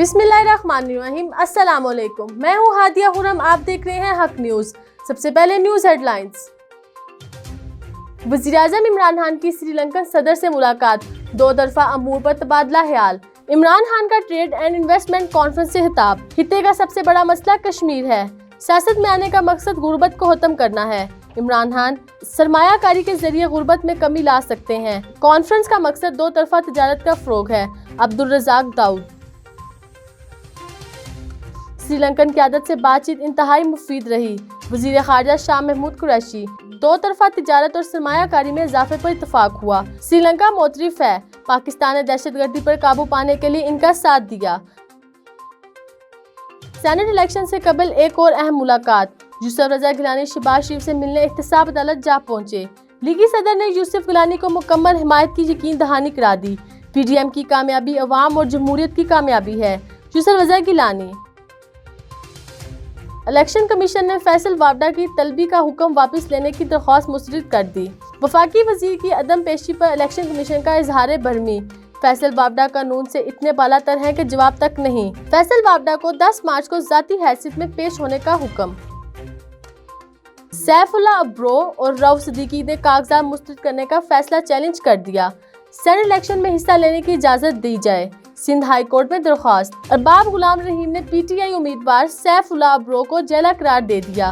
बिस्मिल्लाहिर्रहमानिर्रहीम। अस्सलाम वालेकुम। मैं हूँ हादिया खुरम। आप देख रहे हैं हक न्यूज़। सबसे पहले न्यूज़ हेडलाइंस। वज़ीर-ए-आज़म इमरान खान की श्रीलंकन सदर से मुलाकात, दो तरफा अमूर पर तबादला ख्याल। इमरान खान का ट्रेड एंड इन्वेस्टमेंट कॉन्फ्रेंस से खिताब। खित्ते का सबसे बड़ा मसला कश्मीर है, सियासत में आने का मकसद गुर्बत को खत्म करना है। इमरान खान सरमायाकारी के जरिए गुर्बत में कमी ला सकते हैं। कॉन्फ्रेंस का मकसद दो तरफा तजारत का फ़रोग है। अब्दुल रज़ाक दाऊद। श्रीलंकन क़यादत से बातचीत इंतहाई मुफीद रही। वज़ीर ख़ारजा शाह महमूद कुरैशी। दो तरफा तिजारत और सरमायाकारी में इजाफे पर इत्तफाक हुआ। श्रीलंका मोतरिफ है, पाकिस्तान ने दहशतगर्दी पर काबू पाने के लिए इनका साथ दिया। सेनेट इलेक्शन से कबल एक और अहम मुलाकात, यूसुफ रजा गिलानी शहबाज शरीफ से मिलने एहतसाब अदालत जा पहुंचे। लीगी सदर ने यूसुफ गिलानी को मुकम्मल हिमायत की यकीन दहानी करा दी। पीडीएम की कामयाबी अवाम और जमहूरियत की कामयाबी है, यूसुफ रजा गिलानी। इलेक्शन कमीशन ने फैसल वावडा की तलबी का हुक्म वापस लेने की दरख्वास्त मुस्तरद कर दी। वफाकी वजीर की अदम पेशी पर इलेक्शन कमीशन का इजहार बरहमी। फैसल वावडा कानून से इतने बालातर हैं कि जवाब तक नहीं। फैसल वावडा को 10 मार्च को जाती हैसियत में पेश होने का हुक्म। सैफुल्लाह अब्रो और रऊफ सिद्दीकी ने कागजात मुस्तरद करने का फैसला चैलेंज कर दिया। सेनेट इलेक्शन में हिस्सा लेने की इजाजत दी जाए, सिंध हाई कोर्ट में दरख्वास्त। अरबाब गुलाम रहीम ने पीटीआई उम्मीदवार सैफुल्लाह अब्रो को जेला करार दे दिया।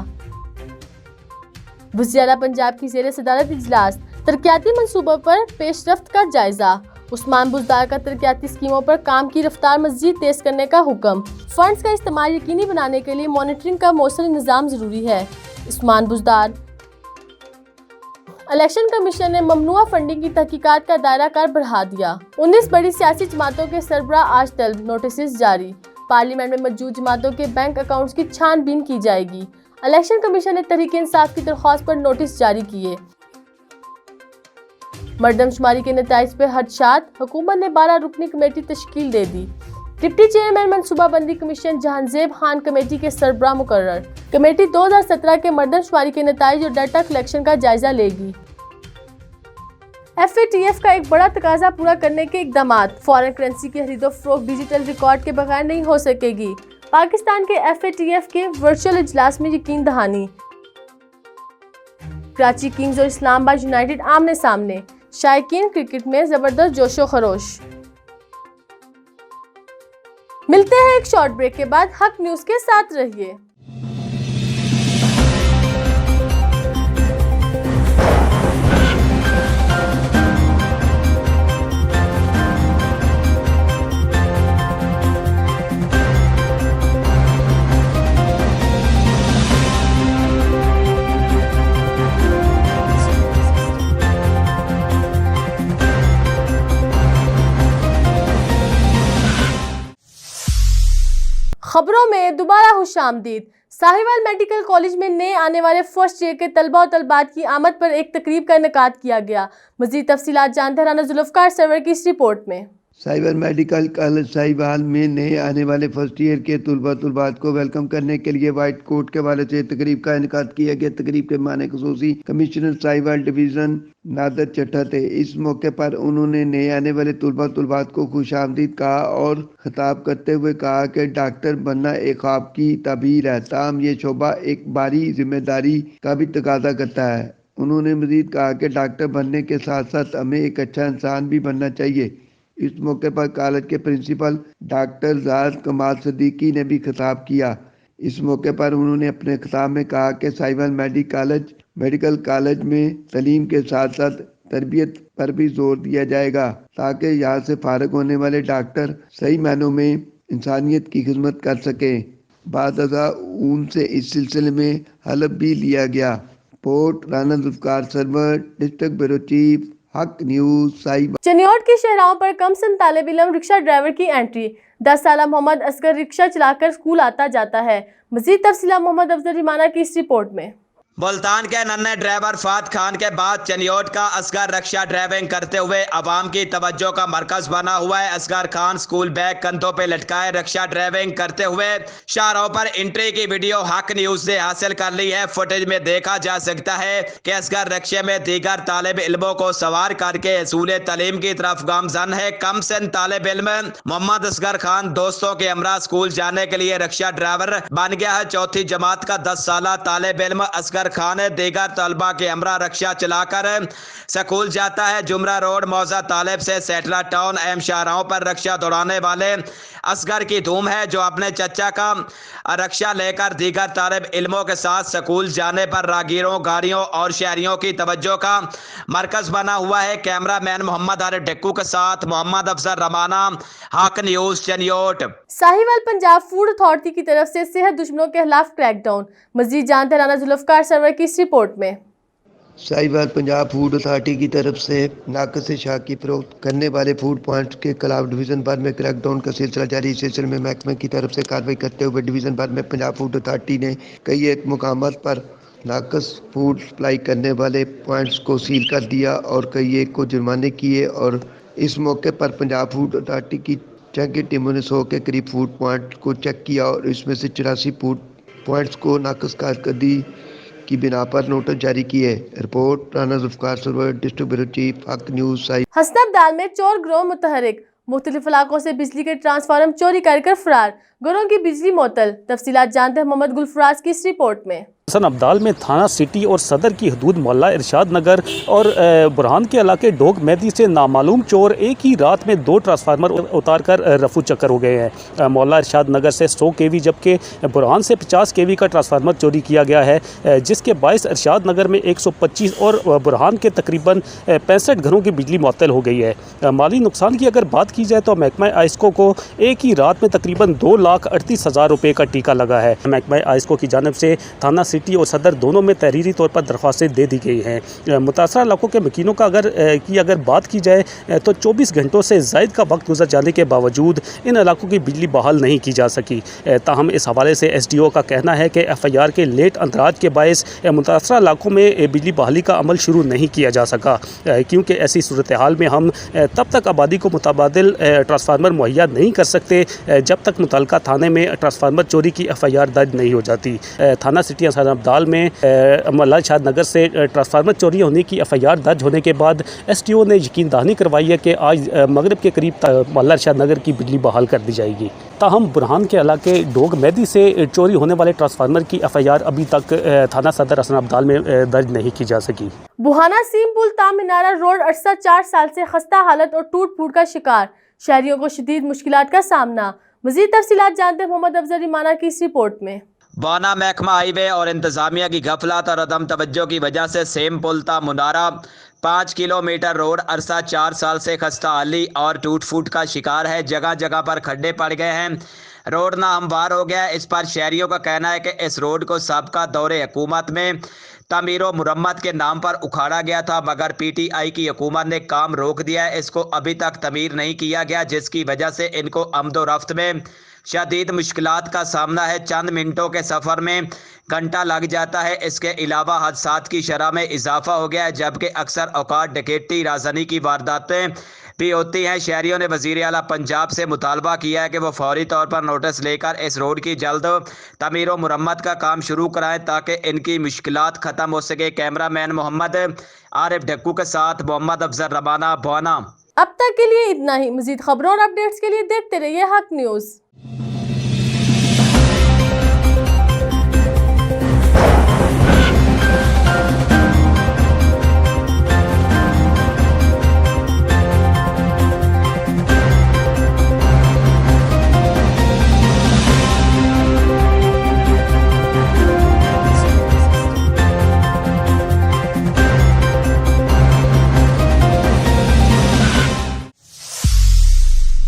वज़ीर पंजाब की ज़ेरे सदारत इजलास, तरक्याती मंसूबों पर पेशरफ्त का जायजा। उस्मान बुज़दार का तरक्याती स्कीमों पर काम की रफ्तार मज़ीद तेज करने का हुक्म। फंड्स का इस्तेमाल यकीनी बनाने के लिए मॉनिटरिंग का मौसमी निज़ाम जरूरी है, उस्मान बुज़दार। इलेक्शन कमीशन ने ममनुआ फंडिंग की तहकीकात का दायरा कार बढ़ा दिया। 19 बड़ी सियासी जमातों के सरबराह आज तलब नोटिस जारी। पार्लियामेंट में मौजूद जमातों के बैंक अकाउंट्स की छानबीन की जाएगी। इलेक्शन कमीशन ने तहरीक इंसाफ की दरख्वास्त पर नोटिस जारी किए। मरदमशुमारी के नताइज पर हदशात, हुकूमत ने 12 रुकनी कमेटी तश्कील दे दी। डिप्टी चेयरमैन मनसूबाबंदी कमीशन जहांजेब खान कमेटी के सरबराह मुकर्रर। कमेटी 2017 के मरदमशुमारी के नताइज और डाटा कलेक्शन का जायजा लेगी। FATF का एक बड़ा तकाजा पूरा करने के इकदामात, फॉरेन करेंसी की खरीदो फरोख्त डिजिटल रिकॉर्ड के बगैर नहीं हो सकेगी। पाकिस्तान के FATF के वर्चुअल इजलास में यकीन दहानी। कराची किंग्स और इस्लामाबाद यूनाइटेड आमने सामने, शायकीन क्रिकेट में जबरदस्त जोशो खरोश। मिलते हैं एक शॉर्ट ब्रेक के बाद। हक न्यूज़ के साथ रहिए। खबरों में दोबारा खुशामदीद। साहिवाल मेडिकल कॉलेज में नए आने वाले फर्स्ट ईयर के तलबा और तलबात की आमद पर एक तकरीब का इनेकाद किया गया। मज़ीद तफसीलात जानते हैं राना जुल्फ़कार सरवर की इस रिपोर्ट में। साहिवाल मेडिकल कॉलेज साहिवाल में नए आने वाले फर्स्ट ईयर के तलबात को वेलकम करने के लिए वाइट कोट के हवाले से तकरीब का इनेकाद किया गया। तकरीब के माने खसूसी कमिश्नर साहिवाल डिवीज़न नादर चट्टा थे। इस मौके पर उन्होंने नए आने वाले तलबात को खुशामदीद कहा और खिताब करते हुए कहा कि डॉक्टर बनना एक ख्वाब की ताबीर है, ताहम ये शोबा एक भारी जिम्मेदारी का भी तकाजा करता है। उन्होंने मजीद कहा कि डॉक्टर बनने के साथ साथ हमें एक अच्छा इंसान भी बनना चाहिए। इस मौके पर कॉलेज के प्रिंसिपल डॉक्टर ज़ाहिद कमाल सिद्दीकी ने भी खिताब किया। इस मौके पर उन्होंने अपने खिताब में कहा कि साहिवाल मेडिकल कॉलेज में तालीम के साथ साथ तरबियत पर भी जोर दिया जाएगा ताकि यहाँ से फारिग होने वाले डॉक्टर सही मायनों में इंसानियत की खिदमत कर सकें। बाद उनसे इस सिलसिले में हलफ भी लिया गया। Report Rana Zulfiqar Sarwar, district bureau chief, Haq news Sahiwal. Chiniot की शहराओं पर कमसन तालिब इल्म रिक्शा ड्राइवर की एंट्री। 10 साला मोहम्मद असगर रिक्शा चलाकर स्कूल आता जाता है। मजीद तफसीलात मोहम्मद अफजल रिमाना की इस रिपोर्ट में। मुल्तान के नन्हे ड्राइवर फात खान के बाद चनियोट का असगर रक्षा ड्राइविंग करते हुए अवाम की तवज्जो का मरकज बना हुआ है। असगर खान स्कूल बैग कंधों पे लटकाए रक्षा ड्राइविंग करते हुए शाहराह पर एंट्री की वीडियो हक न्यूज से हासिल कर ली है। फुटेज में देखा जा सकता है कि असगर रक्षे में दीगर तालिब इल्मों को सवार करके असूल तालीम की तरफ गामजन है। कम सिन तालिब इल्म मोहम्मद असगर खान दोस्तों के हमरा स्कूल जाने के लिए रक्षा ड्राइवर बन गया है। चौथी जमात का 10 साल तालिब इल्म असगर खान दीगर तलबा के हमरा रक्षा चलाकर स्कूल जाता है। जुमरा रोड मौजा तालिब से सेटला टाउन एम शाहराहों पर रक्षा दौड़ाने वाले असगर की धूम है, जो अपने चचा का रक्षा लेकर दीगर तालिब इल्मों के साथ स्कूल जाने पर रागीरों, गाड़ियों और शहरियों की तवज्जो का मरकज बना हुआ है। कैमरामैन मोहम्मद आरिफ ढक्कू के साथ मोहम्मद अफजल रमाना, हक news Chiniot. Sahiwal Punjab food authority की तरफ से सेहत दुश्मनों के खिलाफ क्रैकडाउन। मजीद जानते राना जुल्फकार सरवर की इस रिपोर्ट में। साहिवाल पंजाब फूड अथॉरिटी की तरफ से नाकस शाह की फरोख्त करने वाले फूड पॉइंट्स के खिलाफ डिवीज़न भर में क्रैकडाउन का सिलसिला जारी। इस सिलसिले में महकमे की तरफ से कार्रवाई करते हुए डिवीज़न भर में पंजाब फूड अथॉरिटी ने कई एक मुकामात पर नाकस फूड सप्लाई करने वाले पॉइंट्स को सील कर दिया और कई एक को जुर्माने किए। और इस मौके पर पंजाब फूड अथॉरिटी की चेकिंग टीमों ने 100 के करीब फूड पॉइंट को चेक किया और इसमें से 84 फूड पॉइंट्स को नाकस कारकर्दगी की बिना पर नोटिस जारी किए। Report Rana Zulfiqar Sarwar, district bureau chief, Haq news. Hasanabdal में चोर गिरोह मुतहरिक, मुख्तलिफ इलाकों से बिजली के ट्रांसफार्मर चोरी कर फरार, घरों की बिजली मुअत्तल। तफसीलात जानते हैं मोहम्मद गुलफराज की इस रिपोर्ट में। हसन अब्दाल में थाना सिटी और सदर की हदूद मोहल्ला इरशाद नगर और बुरहान के इलाके डोग मेहदी से नामालूम चोर एक ही रात में 2 ट्रांसफार्मर उतार कर रफू चक्कर हो गए हैं। मोहल्ला इरशाद नगर से 100 केवी जबकि बुरहान से 50 केवी का ट्रांसफार्मर चोरी किया गया है, जिसके बायस इरशाद नगर में 125 और बुरहान के तकरीबन 65 घरों की बिजली मुअत्तल हो गई है। माली नुकसान की अगर बात की जाए तो महकमा आइस्को को एक ही रात में तकरीबन 2,38,000 रुपये का टीका लगा है। महकमा आइस्को की जानिब से थाना सिटी और सदर दोनों में तहरीरी तौर पर दरख्वास्तें दे दी गई हैं। मुतासरा इलाकों के मकीनों का अगर बात की जाए तो 24 घंटों से ज़ायद का वक्त गुजर जाने के बावजूद इन इलाकों की बिजली बहाल नहीं की जा सकी। ताहम इस हवाले से SDO का कहना है कि FIR के लेट अंदराज के बायस मुतासरा इलाकों में बिजली बहाली का अमल शुरू नहीं किया जा सका, क्योंकि ऐसी सूरत हाल में हम तब तक आबादी को मुतबादिल ट्रांसफार्मर मुहैया नहीं कर सकते जब तक मुतल्लिका थाने में ट्रांसफार्मर चोरी की FIR दर्ज नहीं हो जाती। थाना सिटी हसनबदाल में मोहल्ला इरशाद नगर से ट्रांसफार्मर चोरी होने की FIR दर्ज होने के बाद SDO ने यकीन दहानी करवाई है कि आज मगरिब के करीब मोहल्ला इरशाद नगर की बिजली बहाल कर दी जाएगी। ताहम बुरहान के इलाके डोग मेहदी से चोरी होने वाले ट्रांसफार्मर की FIR अभी तक थाना सदर हसनबदाल में दर्ज नहीं की जा सकी। बुहाना सीम पुल तामीनारा रोड अरसा 4 साल से खस्ता हालत और टूट फूट का शिकार, शहरियों को शदीद मुश्किलात का सामना। मजीद तफसीलात जानते हैं मोहम्मद अफजल रमाना की इस रिपोर्ट में। बाना महकमा हाईवे और इंतजामिया की गफलत और अदम तवज्जो की वजह से सेम पुल मुनारा 5 किलोमीटर रोड अरसा 4 साल से खस्ता हाली और टूट फूट का शिकार है। जगह जगह पर खड्डे पड़ गए हैं, रोड ना हमवार हो गया है। इस पर शहरियों का कहना है कि इस रोड को सबका दौरे हुकूमत में तमीर व मुरम्मत के नाम पर उखाड़ा गया था, मगर PTI की हुकूमत ने काम रोक दिया है। इसको अभी तक तमीर नहीं किया गया, जिसकी वजह से इनको आमदोरफ्त में शदीद मुश्किलात का सामना है। चंद मिनटों के सफ़र में घंटा लग जाता है। इसके अलावा हादसात की शरह में इजाफा हो गया है, जबकि अक्सर औकात डकैती, राजनी की वारदातें भी होती हैं। शहरियों ने वज़ीर आला पंजाब से मुतालबा किया है कि वो फौरी तौर पर नोटिस लेकर इस रोड की जल्द तमीर व मुरम्मत का काम शुरू कराएं ताकि इनकी मुश्किलात ख़त्म हो सके। कैमरामैन मोहम्मद आरिफ ढक्कू के साथ मोहम्मद अफजल रमाना, बोना। अब तक के लिए इतना ही। मजीद खबरों और अपडेट्स के लिए देखते रहिए हक न्यूज़।